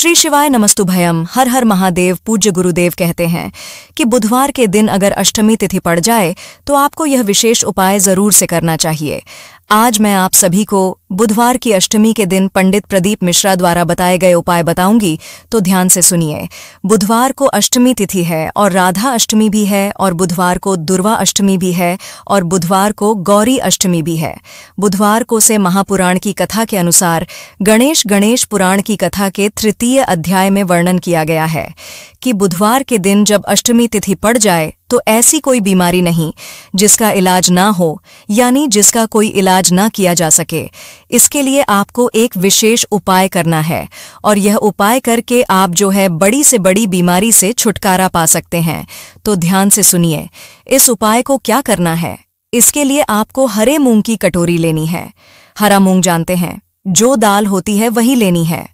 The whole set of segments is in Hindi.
श्री शिवाय नमस्तुभयम। हर हर महादेव पूज्य गुरुदेव कहते हैं कि बुधवार के दिन अगर अष्टमी तिथि पड़ जाए तो आपको यह विशेष उपाय जरूर से करना चाहिए। आज मैं आप सभी को बुधवार की अष्टमी के दिन पंडित प्रदीप मिश्रा द्वारा बताए गए उपाय बताऊंगी, तो ध्यान से सुनिए। बुधवार को अष्टमी तिथि है और राधा अष्टमी भी है, और बुधवार को दुर्वा अष्टमी भी है, और बुधवार को गौरी अष्टमी भी है। बुधवार को से महापुराण की कथा के अनुसार गणेश पुराण की कथा के तृतीय अध्याय में वर्णन किया गया है कि बुधवार के दिन जब अष्टमी तिथि पड़ जाए तो ऐसी कोई बीमारी नहीं जिसका इलाज ना हो, यानी जिसका कोई इलाज ना किया जा सके। इसके लिए आपको एक विशेष उपाय करना है, और यह उपाय करके आप जो है बड़ी से बड़ी बीमारी से छुटकारा पा सकते हैं। तो ध्यान से सुनिए, इस उपाय को क्या करना है। इसके लिए आपको हरे मूंग की कटोरी लेनी है। हरा मूंग जानते हैं, जो दाल होती है वही लेनी है।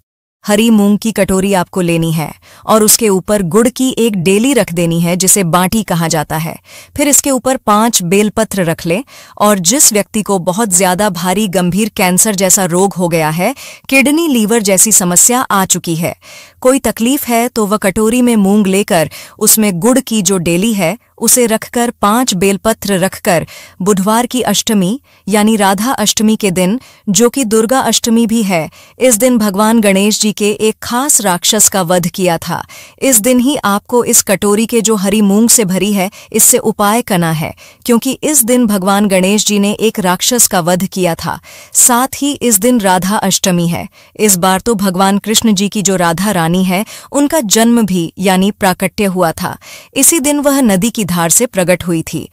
हरी मूंग की कटोरी आपको लेनी है और उसके ऊपर गुड़ की एक डेली रख देनी है, जिसे बाटी कहा जाता है। फिर इसके ऊपर 5 बेलपत्र रख ले, और जिस व्यक्ति को बहुत ज्यादा भारी गंभीर कैंसर जैसा रोग हो गया है, किडनी लीवर जैसी समस्या आ चुकी है, कोई तकलीफ है, तो वह कटोरी में मूंग लेकर उसमें गुड़ की जो डेली है उसे रखकर 5 बेलपत्र रखकर बुधवार की अष्टमी यानी राधा अष्टमी के दिन, जो कि दुर्गा अष्टमी भी है, इस दिन भगवान गणेश जी के एक खास राक्षस का वध किया था। इस दिन ही आपको इस कटोरी के जो हरी मूंग से भरी है इससे उपाय करना है, क्योंकि इस दिन भगवान गणेश जी ने एक राक्षस का वध किया था। साथ ही इस दिन राधा अष्टमी है। इस बार तो भगवान कृष्ण जी की जो राधा रानी है उनका जन्म भी यानी प्राकट्य हुआ था। इसी दिन वह नदी की धार से प्रकट हुई थी।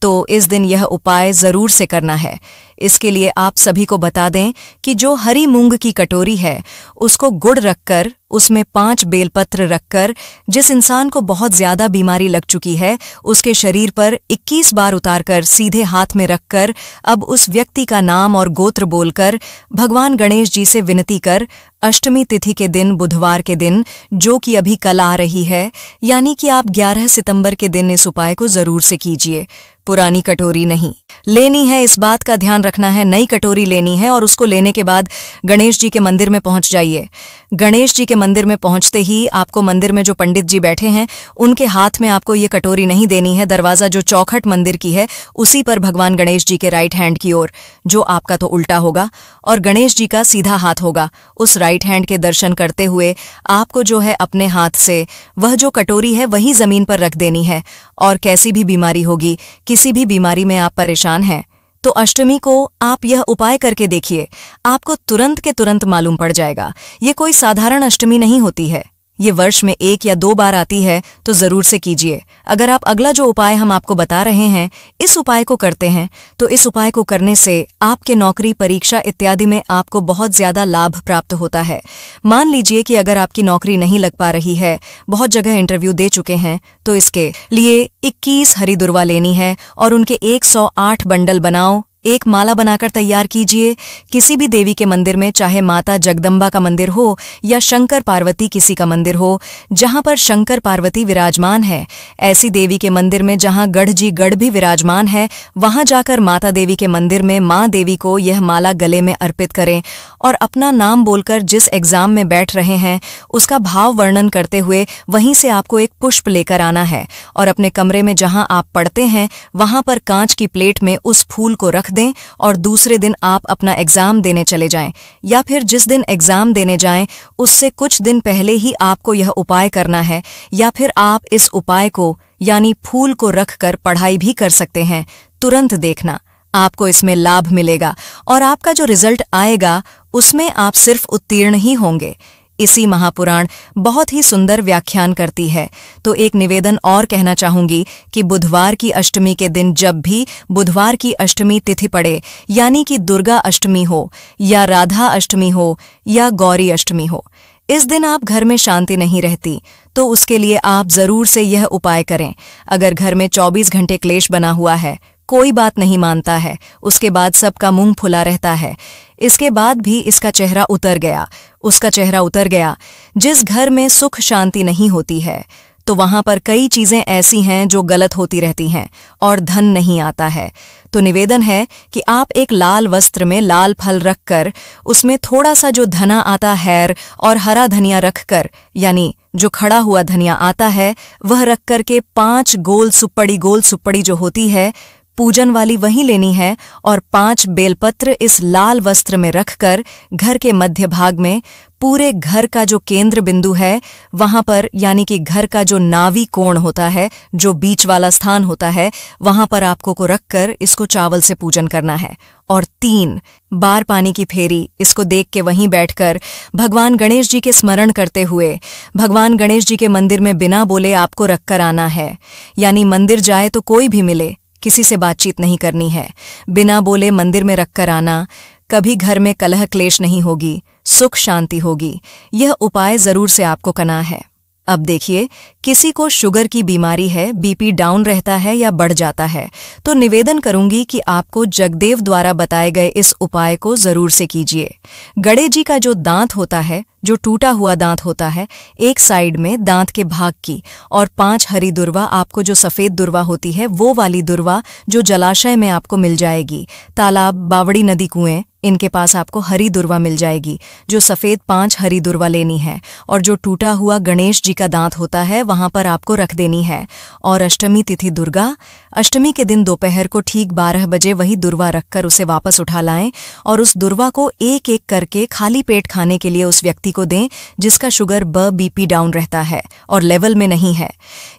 तो इस दिन यह उपाय जरूर से करना है। इसके लिए आप सभी को बता दें कि जो हरी मूंग की कटोरी है उसको गुड़ रखकर उसमें 5 बेलपत्र रखकर जिस इंसान को बहुत ज्यादा बीमारी लग चुकी है उसके शरीर पर 21 बार उतारकर सीधे हाथ में रखकर अब उस व्यक्ति का नाम और गोत्र बोलकर भगवान गणेश जी से विनती कर अष्टमी तिथि के दिन बुधवार के दिन, जो कि अभी कल आ रही है, यानी कि आप 11 सितंबर के दिन इस उपाय को जरूर से कीजिए। पुरानी कटोरी नहीं लेनी है, इस बात का ध्यान रखना है। नई कटोरी लेनी है और उसको लेने के बाद गणेश जी के मंदिर में पहुंच जाइए। गणेश जी के मंदिर में पहुंचते ही आपको मंदिर में जो पंडित जी बैठे हैं उनके हाथ में आपको ये कटोरी नहीं देनी है। दरवाजा जो चौखट मंदिर की है उसी पर भगवान गणेश जी के राइट हैंड की ओर, जो आपका तो उल्टा होगा और गणेश जी का सीधा हाथ होगा, उस राइट हैंड के दर्शन करते हुए आपको जो है अपने हाथ से वह जो कटोरी है वही जमीन पर रख देनी है। और कैसी भी बीमारी होगी, किसी भी बीमारी में आप परेशान हैं, तो अष्टमी को आप यह उपाय करके देखिए, आपको तुरंत के तुरंत मालूम पड़ जाएगा। ये कोई साधारण अष्टमी नहीं होती है, ये वर्ष में 1 या 2 बार आती है, तो जरूर से कीजिए। अगर आप अगला जो उपाय हम आपको बता रहे हैं इस उपाय को करते हैं तो इस उपाय को करने से आपके नौकरी, परीक्षा इत्यादि में आपको बहुत ज्यादा लाभ प्राप्त होता है। मान लीजिए कि अगर आपकी नौकरी नहीं लग पा रही है, बहुत जगह इंटरव्यू दे चुके हैं, तो इसके लिए 21 हरी दुर्वा लेनी है और उनके 108 बंडल बनाओ। एक माला बनाकर तैयार कीजिए। किसी भी देवी के मंदिर में, चाहे माता जगदम्बा का मंदिर हो या शंकर पार्वती किसी का मंदिर हो, जहां पर शंकर पार्वती विराजमान है, ऐसी देवी के मंदिर में जहां गढ़ जी गढ़ भी विराजमान है, वहां जाकर माता देवी के मंदिर में मां देवी को यह माला गले में अर्पित करें और अपना नाम बोलकर जिस एग्जाम में बैठ रहे हैं उसका भाव वर्णन करते हुए वहीं से आपको एक पुष्प लेकर आना है और अपने कमरे में जहां आप पढ़ते हैं वहां पर कांच की प्लेट में उस फूल को रख दें और दूसरे दिन आप अपना एग्जाम देने चले जाएं, या फिर जिस दिन एग्जाम देने जाएं उससे कुछ दिन पहले ही आपको यह उपाय करना है, या फिर आप इस उपाय को यानी फूल को रखकर पढ़ाई भी कर सकते हैं। तुरंत देखना, आपको इसमें लाभ मिलेगा और आपका जो रिजल्ट आएगा उसमें आप सिर्फ उत्तीर्ण ही होंगे। इसी महापुराण बहुत ही सुंदर व्याख्यान करती है। तो एक निवेदन और कहना चाहूंगी कि बुधवार की अष्टमी के दिन जब भी बुधवार की अष्टमी तिथि पड़े, यानी कि दुर्गा अष्टमी हो या राधा अष्टमी हो या गौरी अष्टमी हो, इस दिन आप घर में शांति नहीं रहती, तो उसके लिए आप जरूर से यह उपाय करें। अगर घर में 24 घंटे क्लेश बना हुआ है, कोई बात नहीं मानता है, उसके बाद सबका मुंह फुला रहता है, इसके बाद भी इसका चेहरा उतर गया, उसका चेहरा उतर गया, जिस घर में सुख शांति नहीं होती है, तो वहां पर कई चीजें ऐसी हैं जो गलत होती रहती हैं और धन नहीं आता है। तो निवेदन है कि आप एक लाल वस्त्र में लाल फल रखकर उसमें थोड़ा सा जो धना आता है और हरा धनिया रखकर, यानी जो खड़ा हुआ धनिया आता है वह रख कर के 5 गोल सुप्पड़ी जो होती है पूजन वाली वही लेनी है, और 5 बेलपत्र इस लाल वस्त्र में रखकर घर के मध्य भाग में पूरे घर का जो केंद्र बिंदु है वहां पर, यानी कि घर का जो नावी कोण होता है, जो बीच वाला स्थान होता है, वहां पर आपको को रखकर इसको चावल से पूजन करना है। और 3 बार पानी की फेरी इसको देख के वहीं बैठकर भगवान गणेश जी के स्मरण करते हुए भगवान गणेश जी के मंदिर में बिना बोले आपको रखकर आना है। यानी मंदिर जाए तो कोई भी मिले, किसी से बातचीत नहीं करनी है, बिना बोले मंदिर में रखकर आना। कभी घर में कलह क्लेश नहीं होगी, सुख शांति होगी। यह उपाय जरूर से आपको करना है। अब देखिए, किसी को शुगर की बीमारी है, बीपी डाउन रहता है या बढ़ जाता है, तो निवेदन करूंगी कि आपको जगदेव द्वारा बताए गए इस उपाय को जरूर से कीजिए। गणेश जी का जो दांत होता है, जो टूटा हुआ दांत होता है, एक साइड में दांत के भाग की, और 5 हरी दुर्वा, आपको जो सफेद दुर्वा होती है वो वाली दुर्वा जो जलाशय में आपको मिल जाएगी, तालाब, बावड़ी, नदी, कुएं, इनके पास आपको हरी दुर्वा मिल जाएगी। जो सफेद 5 हरी दुर्वा लेनी है, और जो टूटा हुआ गणेश जी का दांत होता है वहां पर आपको रख देनी है। और अष्टमी तिथि दुर्गा, अष्टमी के दिन दोपहर को ठीक 12 बजे वही दुर्वा रखकर उसे वापस उठा लाएं, और उस दुर्वा को एक एक करके खाली पेट खाने के लिए उस व्यक्ति को दें जिसका शुगर बीपी डाउन रहता है और लेवल में नहीं है।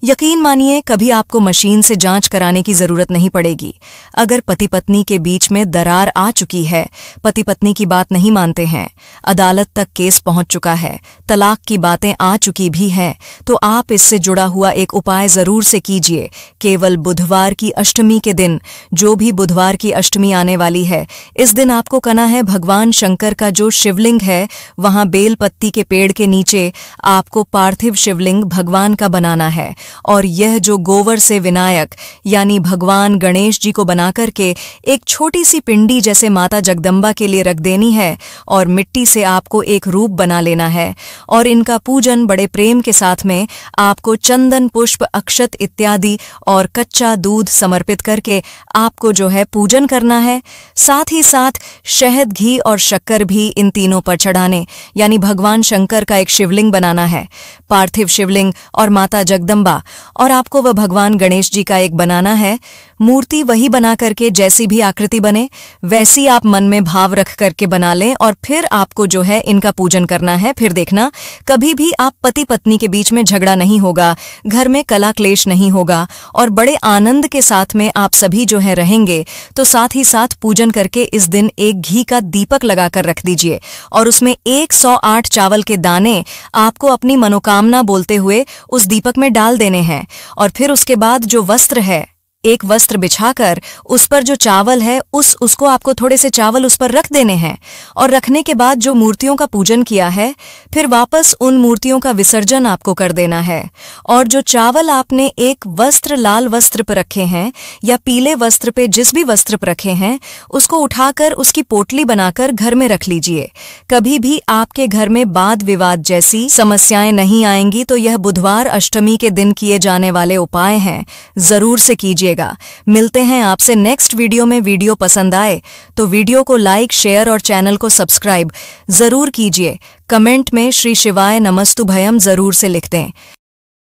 यकीन मानिए, कभी आपको मशीन से जांच कराने की जरूरत नहीं पड़ेगी। अगर पति पत्नी के बीच में दरार आ चुकी है, पति पत्नी की बात नहीं मानते हैं, अदालत तक केस पहुंच चुका है, तलाक की बातें आ चुकी भी हैं, तो आप इससे जुड़ा हुआ एक उपाय जरूर से कीजिए। केवल बुधवार की अष्टमी के दिन, जो भी बुधवार की अष्टमी आने वाली है, इस दिन आपको करना है भगवान शंकर का जो शिवलिंग है वहां बेल पत्ती के पेड़ के नीचे आपको पार्थिव शिवलिंग भगवान का बनाना है। और यह जो गोवर से विनायक यानी भगवान गणेश जी को बनाकर के एक छोटी सी पिंडी जैसे माता जगदम्बा के लिए रख देनी है, और मिट्टी से आपको एक रूप बना लेना है। और इनका पूजन बड़े प्रेम के साथ में आपको चंदन, पुष्प, अक्षत इत्यादि और कच्चा दूध समर्पित करके आपको जो है पूजन करना है। साथ ही साथ शहद, घी और शक्कर भी इन तीनों पर चढ़ाने, यानी भगवान शंकर का एक शिवलिंग बनाना है, पार्थिव शिवलिंग और माता जगदम्बा, और आपको वह भगवान गणेश जी का एक बनाना है। मूर्ति वही बना करके जैसी भी आकृति बने वैसी आप मन में भाव रख करके बना लें, और फिर आपको जो है इनका पूजन करना है। फिर देखना, कभी भी आप पति पत्नी के बीच में झगड़ा नहीं होगा, घर में कला क्लेश नहीं होगा, और बड़े आनंद के साथ में आप सभी जो है रहेंगे। तो साथ ही साथ पूजन करके इस दिन एक घी का दीपक लगाकर रख दीजिए, और उसमें 108 चावल के दाने आपको अपनी मनोकामना बोलते हुए उस दीपक में डाल देने हैं। और फिर उसके बाद जो वस्त्र है, एक वस्त्र बिछाकर उस पर जो चावल है उसको आपको थोड़े से चावल उस पर रख देने हैं। और रखने के बाद जो मूर्तियों का पूजन किया है, फिर वापस उन मूर्तियों का विसर्जन आपको कर देना है। और जो चावल आपने एक वस्त्र, लाल वस्त्र पर रखे हैं या पीले वस्त्र पे, जिस भी वस्त्र पर रखे हैं, उसको उठाकर उसकी पोटली बनाकर घर में रख लीजिए। कभी भी आपके घर में वाद विवाद जैसी समस्याएं नहीं आएंगी। तो यह बुधवार अष्टमी के दिन किए जाने वाले उपाय हैं, जरूर से कीजिए। मिलते हैं आपसे नेक्स्ट वीडियो में। वीडियो पसंद आए तो वीडियो को लाइक, शेयर और चैनल को सब्सक्राइब जरूर कीजिए। कमेंट में श्री शिवाय नमस्तु भयम जरूर से लिख दें।